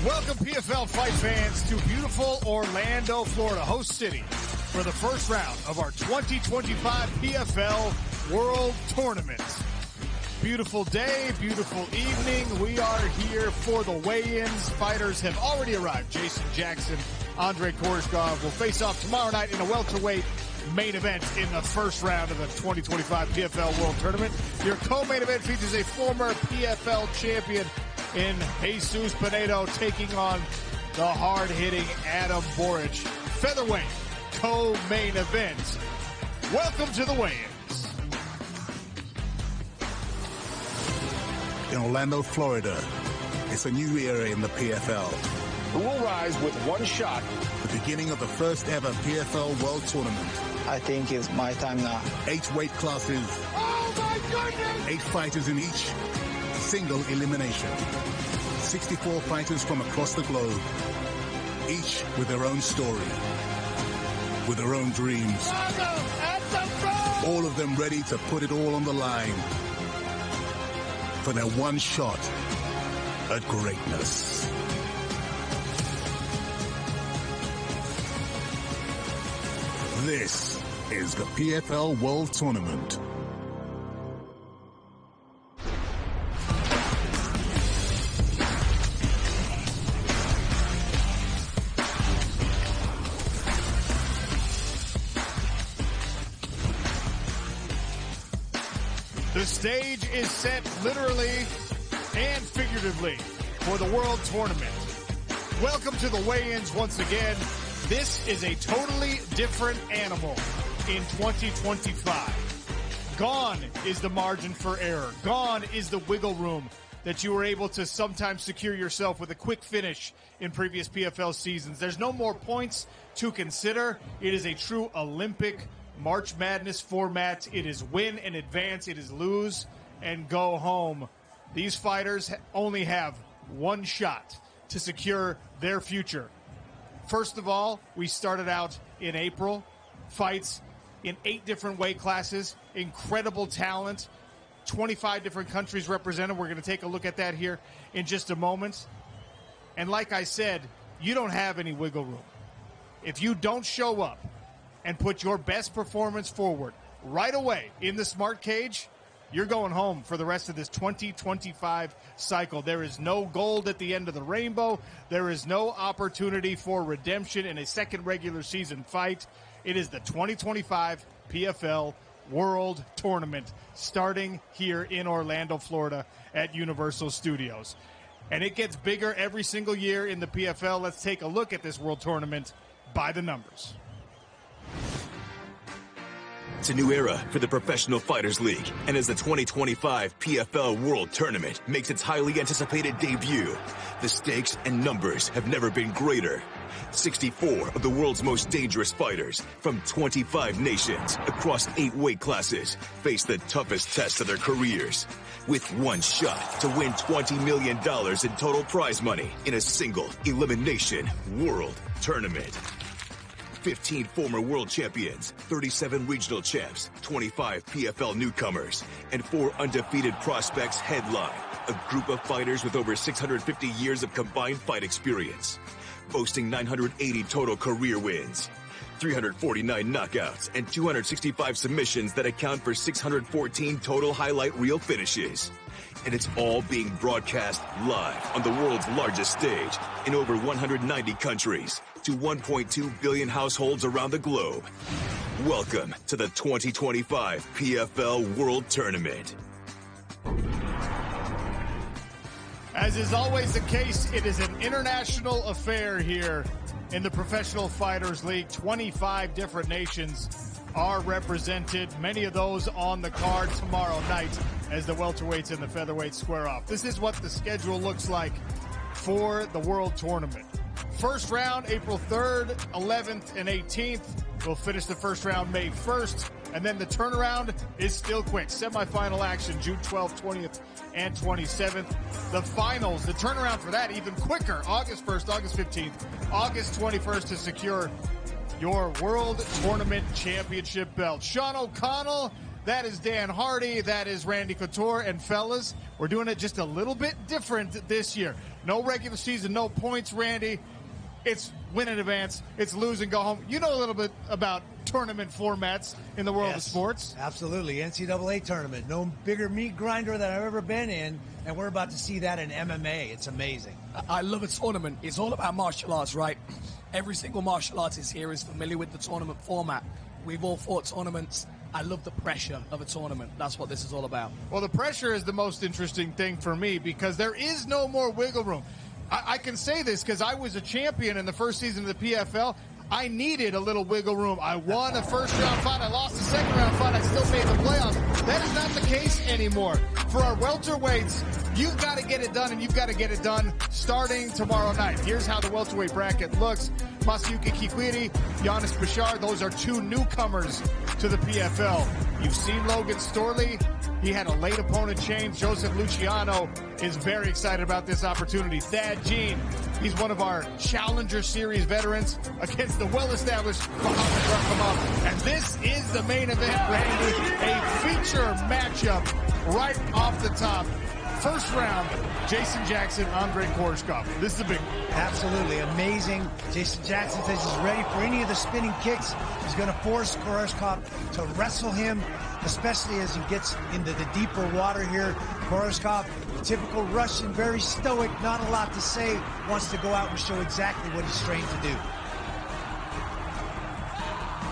Welcome, PFL fight fans, to beautiful Orlando, Florida, host city, for the first round of our 2025 PFL World Tournament. Beautiful day, beautiful evening. We are here for the weigh-ins. Fighters have already arrived. Jason Jackson, Andrei Koreshkov will face off tomorrow night in a welterweight main event in the first round of the 2025 PFL World Tournament. Your co-main event features a former PFL champion in Jesus Pinedo taking on the hard-hitting Adam Boric. Featherweight co-main event. Welcome to the weigh-ins. In Orlando, Florida, it's a new era in the PFL. Who will rise with one shot? The beginning of the first ever PFL World Tournament. I think it's my time now. 8 weight classes. Oh my goodness! 8 fighters in each. Single elimination. 64 fighters from across the globe. Each with their own story. With their own dreams. All of them ready to put it all on the line. For their one shot at greatness. This is the PFL World Tournament. The stage is set literally and figuratively for the World Tournament. Welcome to the weigh-ins once again. This is a totally different animal in 2025. Gone is the margin for error. Gone is the wiggle room that you were able to sometimes secure yourself with a quick finish in previous PFL seasons. There's no more points to consider. It is a true Olympic March Madness format. It is win and advance. It is lose and go home. These fighters only have one shot to secure their future. First of all, we started out in April. Fights in 8 different weight classes. Incredible talent. 25 different countries represented. We're going to take a look at that here in just a moment. And like I said, you don't have any wiggle room. If you don't show up and put your best performance forward right away in the SmartCage, you're going home for the rest of this 2025 cycle. There is no gold at the end of the rainbow. There is no opportunity for redemption in a second regular season fight. It is the 2025 PFL World Tournament starting here in Orlando, Florida at Universal Studios. And it gets bigger every single year in the PFL. Let's take a look at this World Tournament by the numbers. It's a new era for the Professional Fighters League, and as the 2025 PFL World Tournament makes its highly anticipated debut, the stakes and numbers have never been greater. 64 of the world's most dangerous fighters from 25 nations across 8 weight classes face the toughest test of their careers, with one shot to win $20 million in total prize money in a single elimination World Tournament. 15 former world champions, 37 regional champs, 25 PFL newcomers, and 4 undefeated prospects headline a group of fighters with over 650 years of combined fight experience, boasting 980 total career wins, 349 knockouts, and 265 submissions that account for 614 total highlight reel finishes. And it's all being broadcast live on the world's largest stage in over 190 countries to 1.2 billion households around the globe. Welcome to the 2025 PFL World Tournament. As is always the case, it is an international affair here in the Professional Fighters League. 25 different nations are represented, many of those on the card tomorrow night as the welterweights and the featherweights square off. This is what the schedule looks like for the World Tournament. First round, April 3rd, 11th, and 18th. We'll finish the first round May 1st, and then the turnaround is still quick. Semifinal action June 12th, 20th, and 27th. The finals, the turnaround for that even quicker, August 1st, August 15th, August 21st to secure your World Tournament Championship belt. Sean O'Connell, That is Dan Hardy. That is Randy Couture. And fellas, we're doing it just a little bit different this year. No regular season, no points, Randy. It's win in advance. It's lose and go home. You know a little bit about tournament formats in the world of sports. Absolutely. NCAA tournament. No bigger meat grinder than I've ever been in. And we're about to see that in MMA. It's amazing. I love a tournament. It's all about martial arts, right? Every single martial artist here is familiar with the tournament format. We've all fought tournaments. I love the pressure of a tournament. That's what this is all about. Well, the pressure is the most interesting thing for me because there is no more wiggle room. I can say this because I was a champion in the first season of the PFL. I needed a little wiggle room. I won a first-round fight. I lost a second-round fight. I still made the playoffs. That is not the case anymore. For our welterweights, you've got to get it done, and you've got to get it done starting tomorrow night. Here's how the welterweight bracket looks. Masayuki Kikwiri, Giannis Bashar, those are two newcomers to the PFL. You've seen Logan Storley. He had a late opponent change. Joseph Luciano is very excited about this opportunity. Thad Jean, he's one of our Challenger Series veterans against the well-established Muhammad Rakhimov. And this is the main event, Randy, a feature matchup right off the top. First round, Jason Jackson, Andre Koreshkov. This is a big one. Absolutely amazing. Jason Jackson says he's ready for any of the spinning kicks. He's going to force Koreshkov to wrestle him, especially as he gets into the deeper water here. Koreshkov, typical Russian, very stoic, not a lot to say, wants to go out and show exactly what he's trained to do.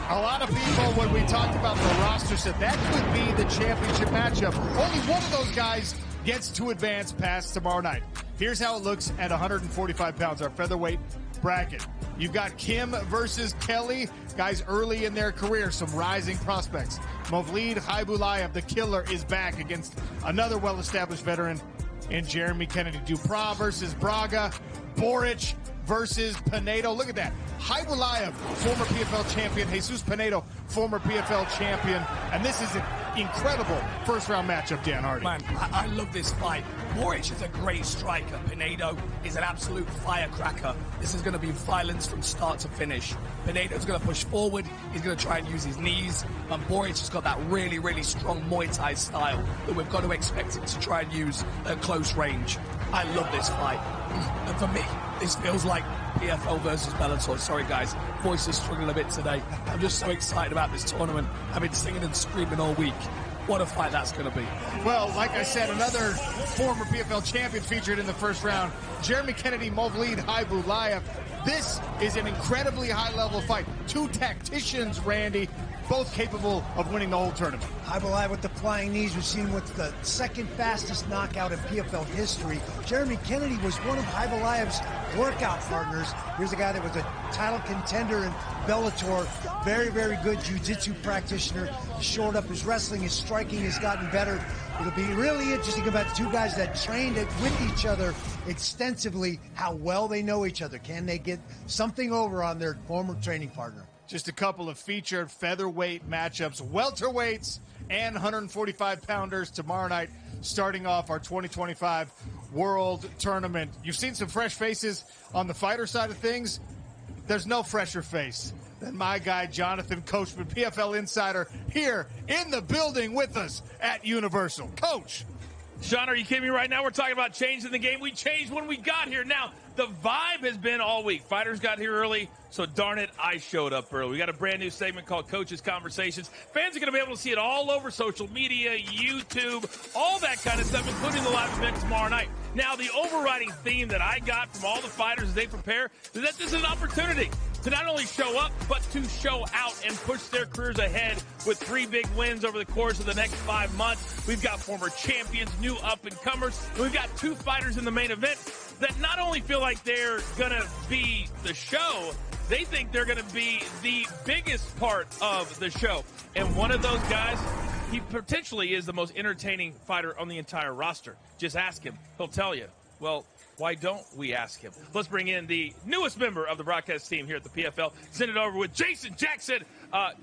A lot of people, when we talked about the roster, said that could be the championship matchup. Only one of those guys gets to advance past tomorrow night. Here's how it looks at 145 pounds, our featherweight bracket. You've got Kim versus Kelly, guys early in their career, some rising prospects. Movlid Haibulayev, the killer, is back against another well-established veteran in Jeremy Kennedy. Duprat versus Braga. Boric versus Pinedo. Look at that. Haibulayev, former PFL champion. Jesus Pinedo, former PFL champion. And this is an incredible first-round matchup, Dan Hardy. Man, I love this fight. Boric is a great striker. Pinedo is an absolute firecracker. This is going to be violence from start to finish. Pinedo's going to push forward. He's going to try and use his knees. And Boric has got that really, really strong Muay Thai style that we've got to expect him to try and use at close range. I love this fight. And for me, this feels like PFL versus Bellator. Sorry, guys. Voice is struggling a bit today. I'm just so excited about this tournament. I've been singing and screaming all week. What a fight that's going to be. Well, like I said, another former PFL champion featured in the first round. Jeremy Kennedy, Movlid Haibulayev. This is an incredibly high-level fight. Two tacticians, Randy, both capable of winning the whole tournament. Haibulayev with the flying knees. We've seen with the second fastest knockout in PFL history. Jeremy Kennedy was one of Haibulayev's workout partners. Here's a guy that was a title contender in Bellator. Very, very good jiu-jitsu practitioner. He shored up his wrestling. His striking has gotten better. It'll be really interesting about the two guys that trained with each other extensively, how well they know each other. Can they get something over on their former training partner? Just a couple of featured featherweight matchups, welterweights and 145-pounders tomorrow night, starting off our 2025 World Tournament. You've seen some fresh faces on the fighter side of things. There's no fresher face than my guy, Jonathan Coachman, PFL Insider, here in the building with us at Universal. Coach. Sean, are you kidding me right now? We're talking about changing the game. We changed when we got here. Now, the vibe has been all week. Fighters got here early, so darn it, I showed up early. We got a brand new segment called Coaches Conversations. Fans are going to be able to see it all over social media, YouTube, all that kind of stuff, including the live event tomorrow night. Now, the overriding theme that I got from all the fighters as they prepare is that this is an opportunity to not only show up, but to show out and push their careers ahead with 3 big wins over the course of the next 5 months. We've got former champions, new up-and-comers, and we've got 2 fighters in the main event that not only feel like they're going to be the show, they think they're going to be the biggest part of the show. And one of those guys, he potentially is the most entertaining fighter on the entire roster. Just ask him. He'll tell you. Well, why don't we ask him? Let's bring in the newest member of the broadcast team here at the PFL. Send it over with Jason Jackson,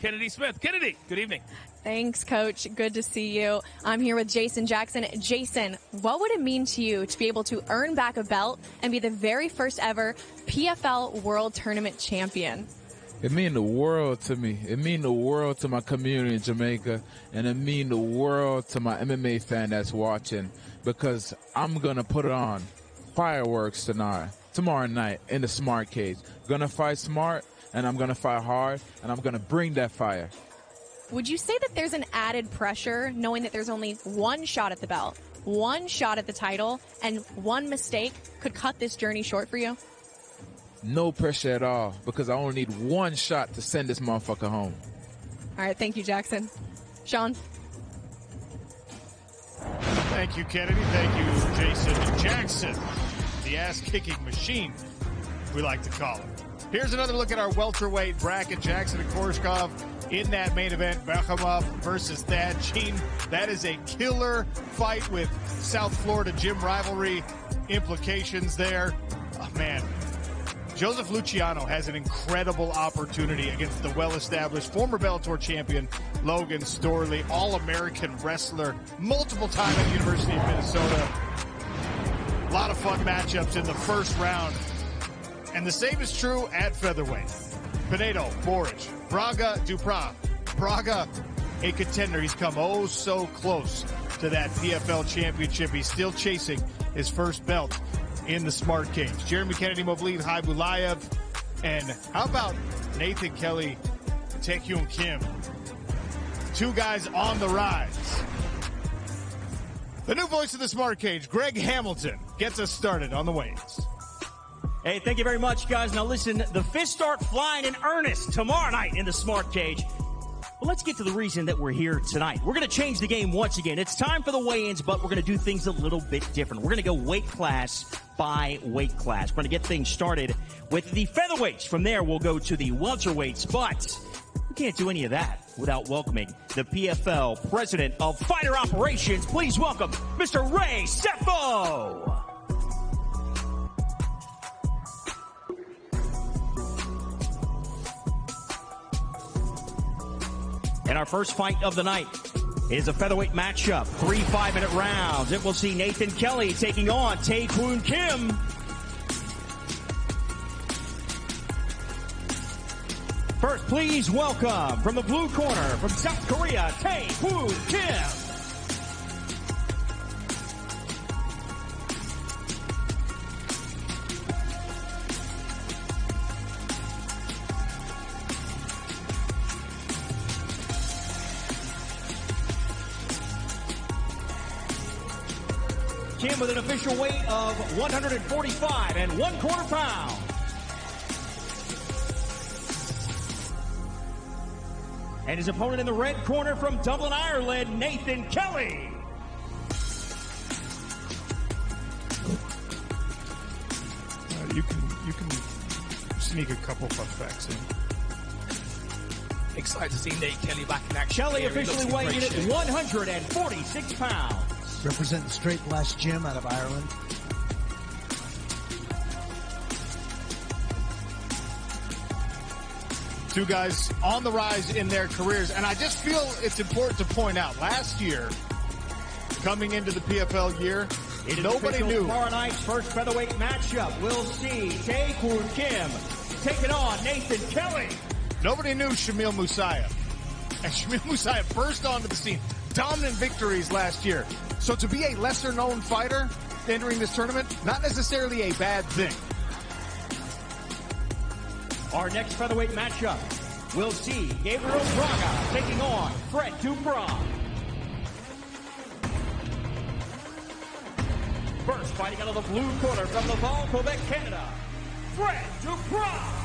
Kennedy Smith. Kennedy, good evening. Thanks, Coach. Good to see you. I'm here with Jason Jackson. Jason, what would it mean to you to be able to earn back a belt and be the very first ever PFL World Tournament champion? It mean the world to me. It mean the world to my community in Jamaica, and it mean the world to my MMA fan that's watching, because I'm going to put it on fireworks tomorrow night in the SmartCage. Going to fight smart, and I'm going to fight hard, and I'm going to bring that fire. Would you say that there's an added pressure knowing that there's only one shot at the belt, one shot at the title, and one mistake could cut this journey short for you? No pressure at all, because I only need one shot to send this motherfucker home. All right, thank you, Jackson. Sean? Thank you, Kennedy. Thank you, Jason Jackson, the ass-kicking machine, we like to call it. Here's another look at our welterweight bracket. Jackson and Korshkov in that main event. Bekhemov versus Thad Gene. That is a killer fight with South Florida gym rivalry implications there. Oh, man. Joseph Luciano has an incredible opportunity against the well-established former Bellator champion Logan Storley, All-American wrestler, multiple time at the University of Minnesota. A lot of fun matchups in the first round. And the same is true at featherweight. Pinedo, Boric, Braga, Duprat. Braga, a contender. He's come oh so close to that PFL championship. He's still chasing his first belt in the SmartCage. Jeremy Kennedy, Movlid Haibulayev. And how about Nathan Kelly, Taekyun Kim? Two guys on the rise. The new voice of the SmartCage, Greg Hamilton, gets us started on the weigh-ins. Hey, thank you very much, guys. Now listen, the fists start flying in earnest tomorrow night in the SmartCage. Well, let's get to the reason that we're here tonight. We're going to change the game once again. It's time for the weigh-ins, but we're going to do things a little bit different. We're going to go weight class by weight class. We're going to get things started with the featherweights. From there, we'll go to the welterweights, but we can't do any of that without welcoming the PFL President of Fighter Operations. Please welcome Mr. Ray Sefo. And our first fight of the night is a featherweight matchup. 3 5-minute rounds. It will see Nathan Kelly taking on Taekwon Kim. First, please welcome from the blue corner from South Korea, Taekwon Kim. Kim with an official weight of 145 1/4 pounds. And his opponent in the red corner from Dublin, Ireland, Nathan Kelly. You can sneak a couple fun facts in. Excited to see Nate Kelly back in action. Kelly officially weighing in at 146 pounds. Representing Straight Blast Gym out of Ireland. Two guys on the rise in their careers. And I just feel it's important to point out, last year, coming into the PFL year, nobody knew. Tomorrow night's first featherweight matchup. We'll see Taekwon Kim taking on Nathan Kelly. Nobody knew Shamil Musayev. And Shamil Musayev burst onto the scene. Dominant victories last year. So to be a lesser-known fighter entering this tournament, not necessarily a bad thing. Our next featherweight matchup, we'll see Gabriel Braga taking on Fred Duprat. First, fighting out of the blue corner from Laval, Quebec, Canada, Fred Duprat.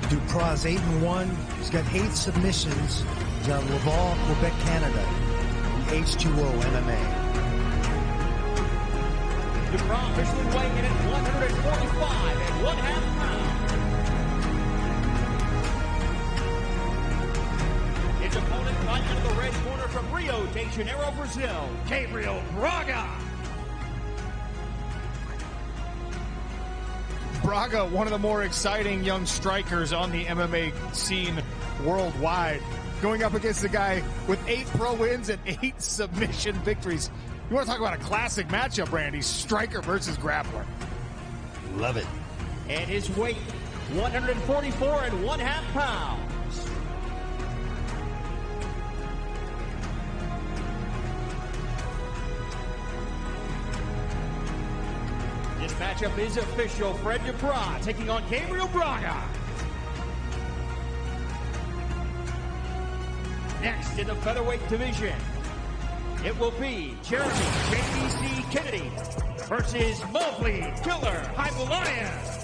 Duprat's 8-1. He's got 8 submissions. He's out of Laval, Quebec, Canada. H2O MMA. Duprat officially weighing in at 145 1/2 pounds. His opponent fighting out of the red corner from Rio de Janeiro, Brazil, Gabriel Braga. Braga, one of the more exciting young strikers on the MMA scene worldwide, going up against a guy with 8 pro wins and 8 submission victories. You want to talk about a classic matchup, Randy? Striker versus grappler. Love it. And his weight, 144 and 1/2 pounds. This matchup is official. Fred Duprat taking on Gabriel Braga. Next in the featherweight division, it will be Jeremy JBC Kennedy versus Mobley Killer Hybulayev.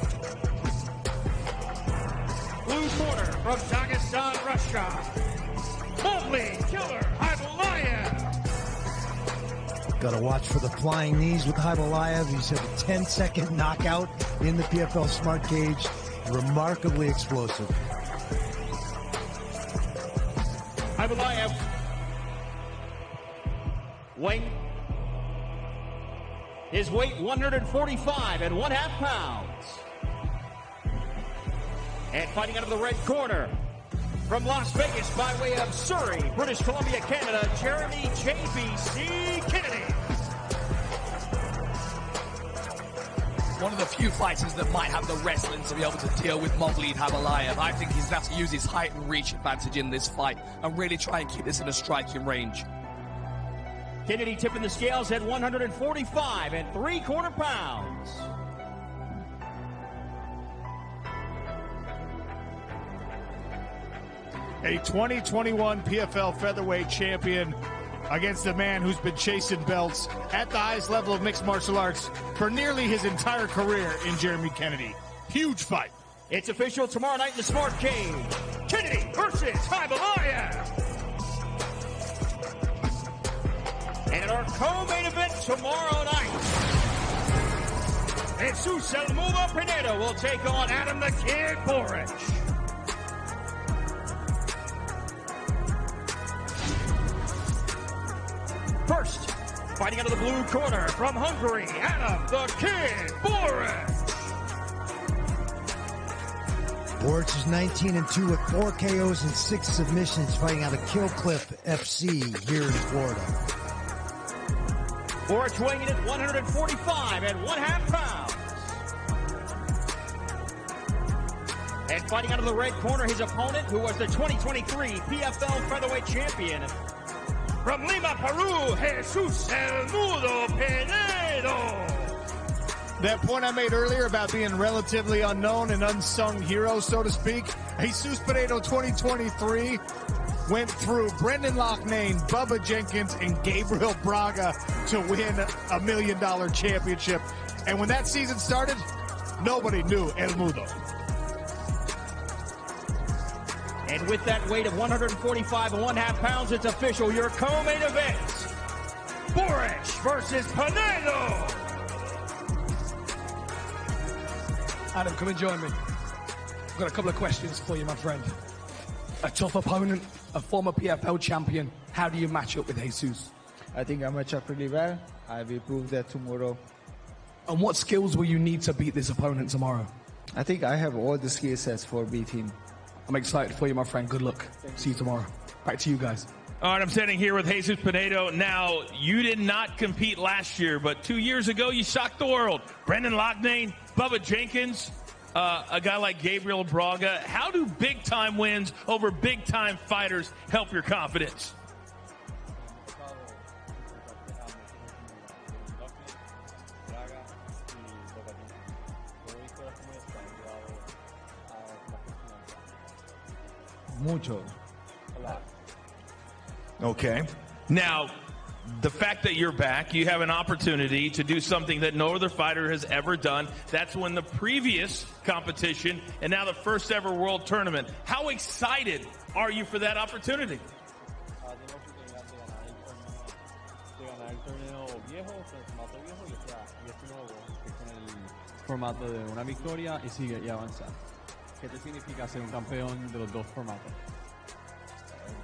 Blue corner from Dagestan, Russia, Mobley Killer Hybulayev. Got to watch for the flying knees with Hybulayev. He's had a 10-second knockout in the PFL SmartCage. Remarkably explosive. Hybulayev weighing his weight 145 and 1/2 pounds. And fighting out of the red corner from Las Vegas by way of Surrey, British Columbia, Canada, Jeremy JBC Kennedy. One of the few fighters that might have the wrestling to be able to deal with Mobley Hybulayev. I think he's going to have to use his height and reach advantage in this fight and really try and keep this in a striking range. Kennedy tipping the scales at 145 and 3/4 pounds. A 2021 PFL featherweight champion against a man who's been chasing belts at the highest level of mixed martial arts for nearly his entire career in Jeremy Kennedy. Huge fight. It's official tomorrow night in the SmartCage. Kennedy versus Hybulayev. And in our co-main event tomorrow night, Jesus El Mudo Pinedo will take on Adam the Kid Boric. First, fighting out of the blue corner from Hungary, Adam the Kid Boric. Boric is 19-2 with 4 KOs and 6 submissions, fighting out of Killcliff FC here in Florida. Boric weighing in at 145 and 1/2 pounds. And fighting out of the red corner, his opponent, who was the 2023 PFL featherweight champion. From Lima, Peru, Jesus El Mudo Pinedo. That point I made earlier about being relatively unknown and unsung hero, so to speak. Jesus Pinedo 2023 went through Brendan Loughnane, Bubba Jenkins, and Gabriel Braga to win $1 million championship. And when that season started, nobody knew El Mudo. And with that weight of 145 and 1/2 pounds, it's official. Your co-main event, Boric versus Pinedo. Adam, come and join me. I've got a couple of questions for you, my friend. A tough opponent, a former PFL champion. How do you match up with Jesus? I think I match up really well. I will prove that tomorrow. And what skills will you need to beat this opponent tomorrow? I think I have all the skill sets for beating him. I'm excited for you, my friend. Good luck. See you tomorrow. Back to you guys. All right, I'm standing here with Jesus Pinedo. Now, you did not compete last year, but 2 years ago, you shocked the world. Brendan Loughnane, Bubba Jenkins, a guy like Gabriel Braga. How do big-time wins over big-time fighters help your confidence? Mucho. A lot. Okay. Now, the fact that you're back, you have an opportunity to do something that no other fighter has ever done. That's when the previous competition and now the first ever world tournament. How excited are you for that opportunity? Formato de una victoria y sigue y avanzar. ¿Qué te significa ser un campeón de los dos formatos?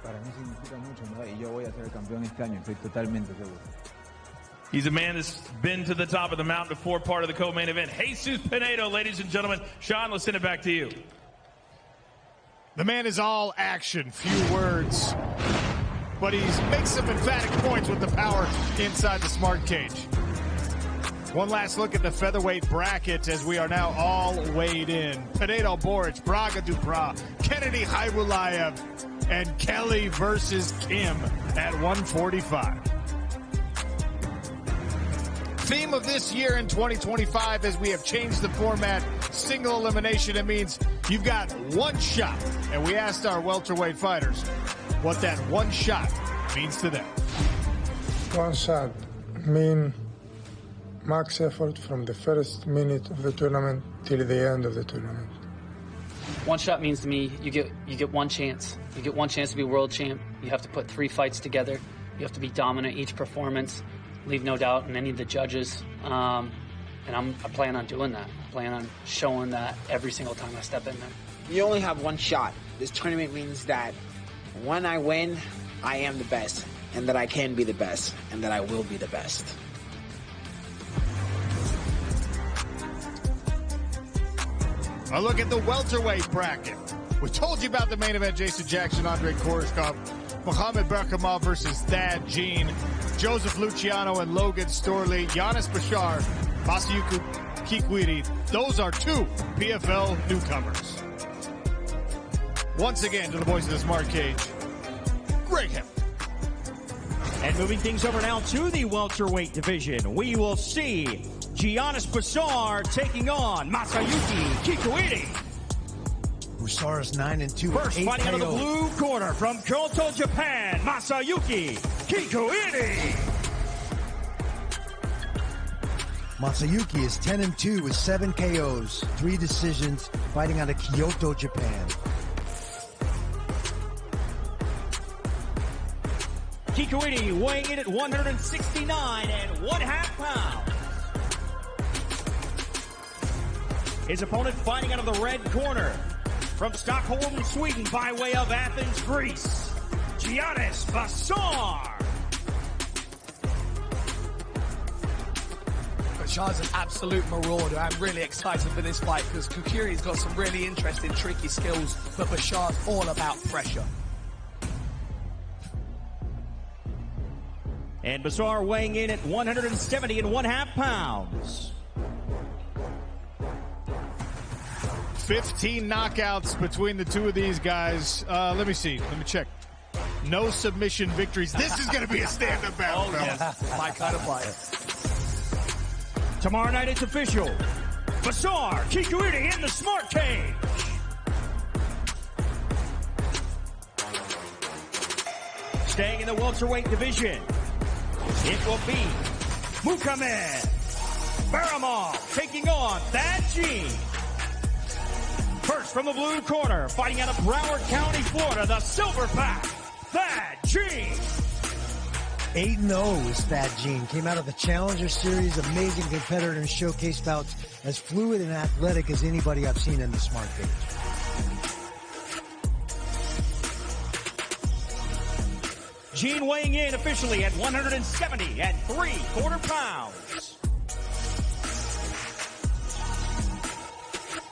Para mí significa mucho, ¿no? Y yo voy a ser el campeón este año, estoy totalmente seguro. He's a man that's been to the top of the mountain before, part of the co-main event. Jesus Pinedo, ladies and gentlemen. Sean, let's send it back to you. The man is all action, few words, but he makes some emphatic points with the power inside the SmartCage. One last look at the featherweight bracket as we are now all weighed in. Pinedo Boric, Braga Duprat, Kennedy Haibulaev, and Kelly versus Kim at 145. Theme of this year in 2025, as we have changed the format, single elimination. It means you've got one shot. And we asked our welterweight fighters what that one shot means to them. One shot means max effort from the first minute of the tournament till the end of the tournament. One shot means to me you get one chance. You get one chance to be world champ. You have to put 3 fights together. You have to be dominant each performance. Leave no doubt in any of the judges. And I plan on doing that. I plan on showing that every single time I step in there. You only have one shot. This tournament means that when I win, I am the best, and that I can be the best, and that I will be the best. A look at the welterweight bracket. We told you about the main event: Jason Jackson, Andre Koreshkov, Mohamed Berkamov versus Thad Jean, Joseph Luciano and Logan Storley, Giannis Bashar, Masayuki Kikwiri. Those are 2 PFL newcomers. Once again, to the boys of the Smart Cage, Greg Hemp. And moving things over now to the welterweight division, we will see Giannis Bashar taking on Masayuki Kikwiri. Bashar is 9-2. First, fighting out of the blue corner from Kyoto, Japan, Masayuki Kikwiri. Masayuki is 10-2 with 7 KOs, 3 decisions, fighting out of Kyoto, Japan. Kikwiri weighing in at 169.5 pounds. His opponent fighting out of the red corner from Stockholm, Sweden, by way of Athens, Greece, Giannis Bashar. Bashar's an absolute marauder. I'm really excited for this fight because Kikwiri's got some really interesting, tricky skills, but Bashar's all about pressure. And Bashar weighing in at 170.5 pounds. 15 knockouts between the 2 of these guys. Let me see. Let me check. No submission victories. This is going to be a stand-up battle. Oh, yes. My kind of fight. Tomorrow night, it's official. Bashar Kikwiri in the SmartCage. Staying in the welterweight division, it will be Mohamed Berkamov taking on Thad Jean. First from the blue corner, fighting out of Broward County, Florida, the Silverback, Thad Jean. 8-0 is Thad Jean. Came out of the Challenger Series, amazing competitor in showcase bouts, as fluid and athletic as anybody I've seen in the SmartCage. Jean weighing in officially at 170.75 pounds.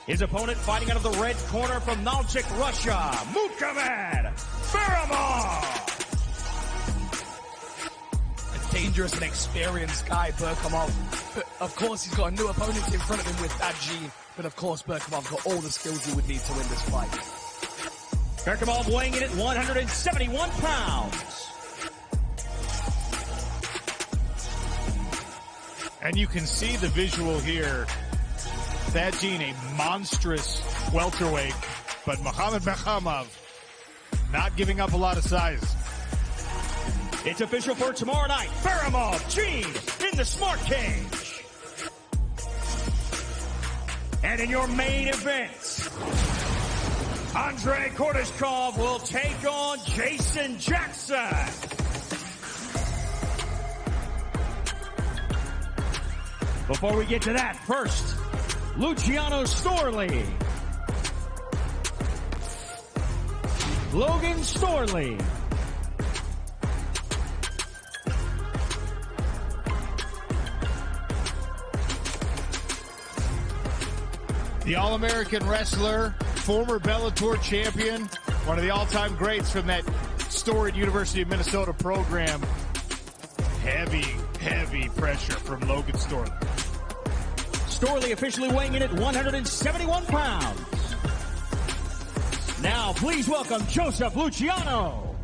His opponent fighting out of the red corner from Nalchik, Russia, Mohamed Berkamov. A dangerous and experienced guy, Berkamov. But of course, he's got a new opponent in front of him with Thad Jean. But of course, Berkamov's got all the skills he would need to win this fight. Berkamov weighing in at 171 pounds. And you can see the visual here. Thad Jean, a monstrous welterweight, but Mohamed Berkamov not giving up a lot of size. It's official for tomorrow night. Berkamov, Jean in the SmartCage. And in your main event, Andre Koreshkov will take on Jason Jackson. Before we get to that, first, Luciano Storley. Logan Storley. The All-American wrestler, former Bellator champion, one of the all-time greats from that storied University of Minnesota program. Heavy pressure from Logan Storley. Storley officially weighing in at 171 pounds. Now, please welcome Joseph Luciano.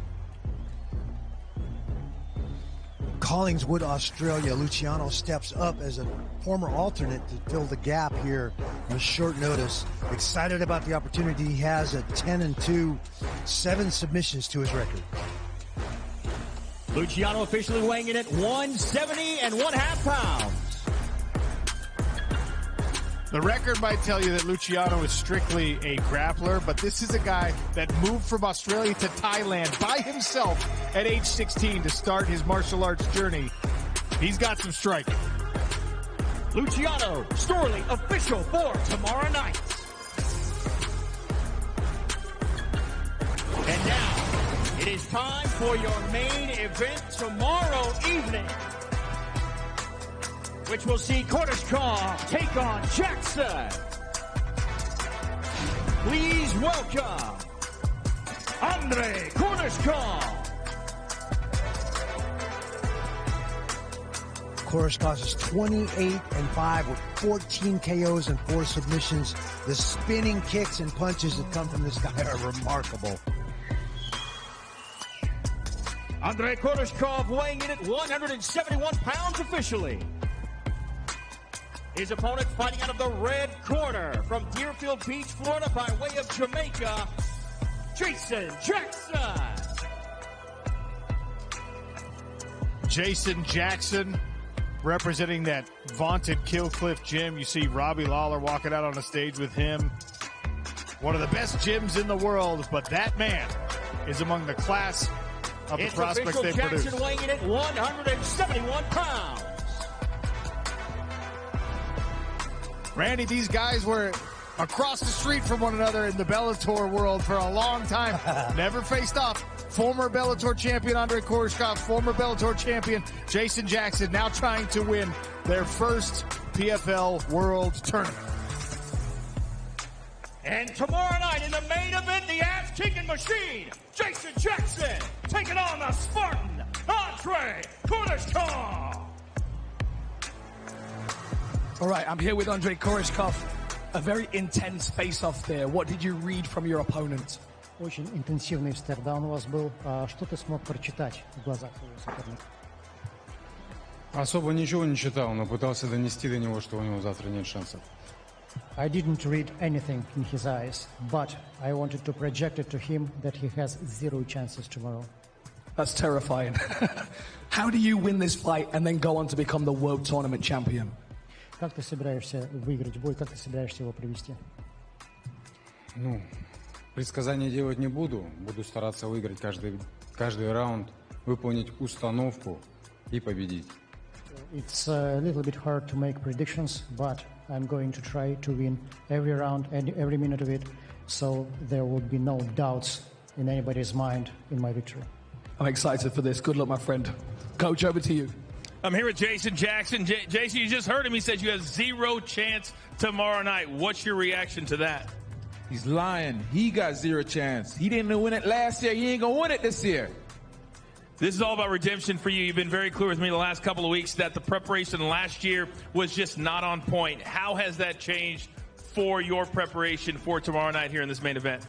Collingwood, Australia. Luciano steps up as a former alternate to fill the gap here on short notice. Excited about the opportunity he has at 10-2, 7 submissions to his record. Luciano officially weighing in at 170.5 pounds. The record might tell you that Luciano is strictly a grappler, but this is a guy that moved from Australia to Thailand by himself at age 16 to start his martial arts journey. He's got some striking. Luciano Storley official for tomorrow night. And now, it is time for your main event tomorrow evening, which will see Koreshkov take on Jackson. Please welcome Andrei Koreshkov. Koreshkov is 28-5 with 14 KOs and 4 submissions. The spinning kicks and punches that come from this guy are remarkable. Andrei Koreshkov weighing in at 171 pounds officially. His opponent fighting out of the red corner from Deerfield Beach, Florida by way of Jamaica, Jason Jackson. Jason Jackson representing that vaunted Kill Cliff gym. You see Robbie Lawler walking out on the stage with him. One of the best gyms in the world, but that man is among the class of the prospects they produce. Jackson weighing in at 171 pounds. Randy, these guys were across the street from one another in the Bellator world for a long time. Never faced off. Former Bellator champion Andrei Koreshkov, former Bellator champion Jason Jackson, now trying to win their first PFL World Tournament. And tomorrow night in the main event, the ass-kicking machine, Jason Jackson, taking on the Spartan, Andrei Koreshkov. All right, I'm here with Andrei Koreshkov. A very intense face-off there. What did you read from your opponent? Очень интенсивный стейрдаун у вас был. Что ты смог прочитать в глазах своего соперника? Особо ничего не читал, но пытался донести до него, что у него завтра нет шансов. I didn't read anything in his eyes, but I wanted to project it to him that he has 0 chances tomorrow. That's terrifying. How do you win this fight and then go on to become the World Tournament champion? Как ты собираешься выиграть бой? Как ты собираешься его провести? Ну, предсказания делать не буду. Буду стараться выиграть каждый раунд, выполнить установку и победить. It's a little bit hard to make predictions, but I'm going to try to win every round and every minute of it, so there will be no doubts in anybody's mind in my victory. I'm excited for this. Good luck, my friend. Coach, over to you. I'm here with Jason Jackson. Jason, you just heard him. He said you have 0 chance tomorrow night. What's your reaction to that? He's lying. He got 0 chance. He didn't win it last year. He ain't going to win it this year. This is all about redemption for you. You've been very clear with me the last couple of weeks that the preparation last year was just not on point. How has that changed for your preparation for tomorrow night here in this main event?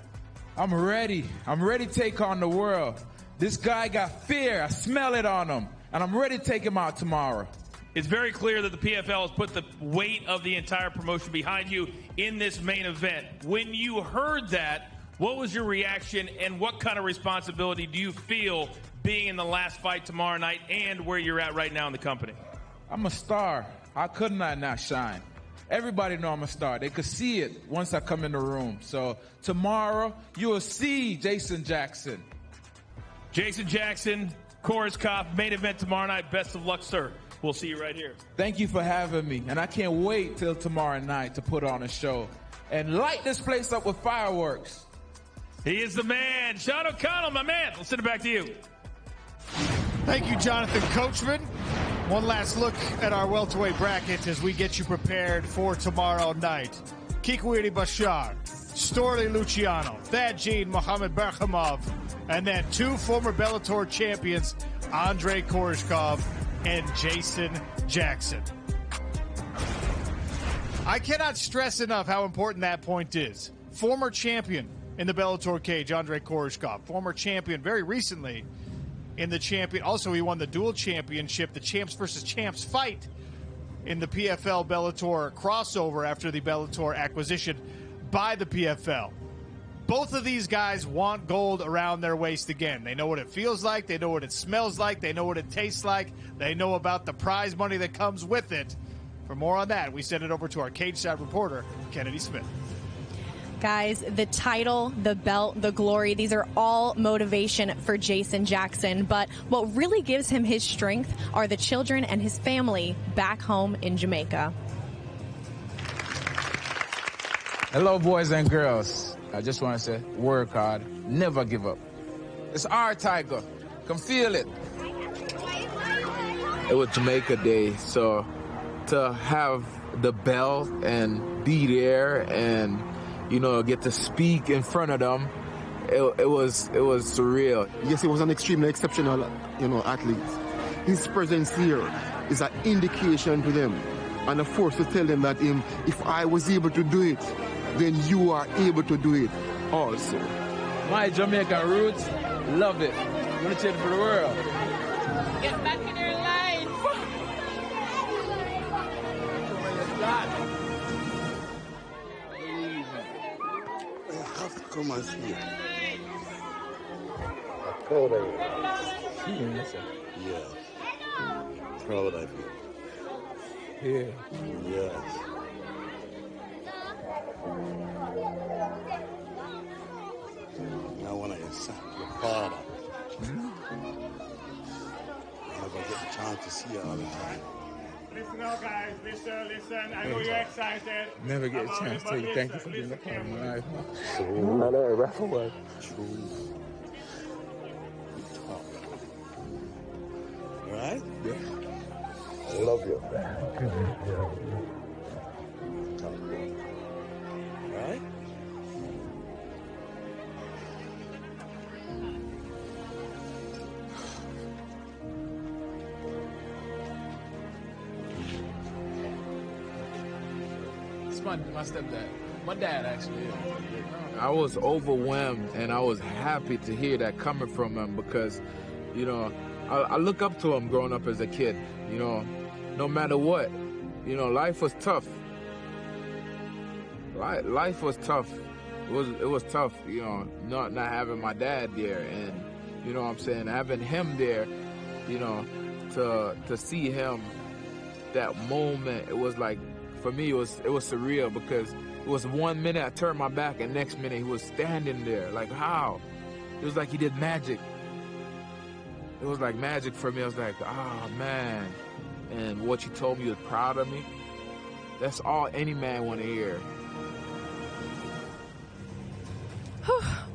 I'm ready. I'm ready to take on the world. This guy got fear. I smell it on him. And I'm ready to take him out tomorrow. It's very clear that the PFL has put the weight of the entire promotion behind you in this main event. When you heard that, what was your reaction and what kind of responsibility do you feel being in the last fight tomorrow night and where you're at right now in the company? I'm a star. How couldn't I not shine? Everybody know I'm a star. They could see it once I come in the room. So tomorrow, you will see Jason Jackson. Jason Jackson, Koreshkov, main event tomorrow night. Best of luck, sir. We'll see you right here. Thank you for having me. And I can't wait till tomorrow night to put on a show and light this place up with fireworks. He is the man. Sean O'Connell, my man. Let's send it back to you. Thank you, Jonathan Coachman. One last look at our welterweight bracket as we get you prepared for tomorrow night. Kikwiri Bashar, Storley Luciano, Thad Jean, Mohamed Berkhamov, and then 2 former Bellator champions, Andrei Koreshkov and Jason Jackson. I cannot stress enough how important that point is. Former champion in the Bellator cage, Andrei Koreshkov. Former champion very recently in the champion. Also, he won the dual championship, the champs versus champs fight in the PFL Bellator crossover after the Bellator acquisition by the PFL. Both of these guys want gold around their waist again. They know what it feels like. They know what it smells like. They know what it tastes like. They know about the prize money that comes with it. For more on that, we send it over to our cage side reporter, Kennedy Smith. Guys, the title, the belt, the glory, these are all motivation for Jason Jackson. But what really gives him his strength are the children and his family back home in Jamaica. Hello, boys and girls. I just want to say, work hard, never give up. It's our Tiger. Can feel it. It was Jamaica Day, so to have the belt and be there and, you know, get to speak in front of them, it was surreal. Yes, he was an extremely exceptional, athlete. His presence here is an indication to them and a force to tell them that if I was able to do it, then you are able to do it also. My Jamaican roots, love it. I'm going to change it for the world. Get back in your line. I have to come and see it. I'm proud of you. Yeah. Proud of you. Yeah. Yes. Now when I son, your father, I never get a chance to see you all the time. Listen up, guys. Listen. I know you're excited. Never get a chance to tell you thank you for being a part of my life. True. I know, rough away. True. Right? Yeah. I love you. Right? It's my stepdad. My dad, actually. I was overwhelmed, and I was happy to hear that coming from him because, I look up to him growing up as a kid. No matter what, life was tough. Life was tough. It was tough, not having my dad there, and you know what I'm saying, having him there, to see him that moment, it was like, for me, it was surreal because it was 1 minute I turned my back and next minute he was standing there. Like, how? It was like he did magic. It was like magic for me. I was like, man. And what you told me, you was proud of me. That's all any man want to hear.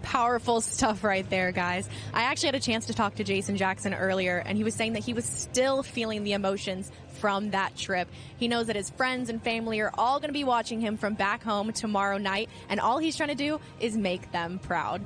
Powerful stuff right there, guys. I actually had a chance to talk to Jason Jackson earlier, and he was saying that he was still feeling the emotions from that trip. He knows that his friends and family are all going to be watching him from back home tomorrow night, and all he's trying to do is make them proud.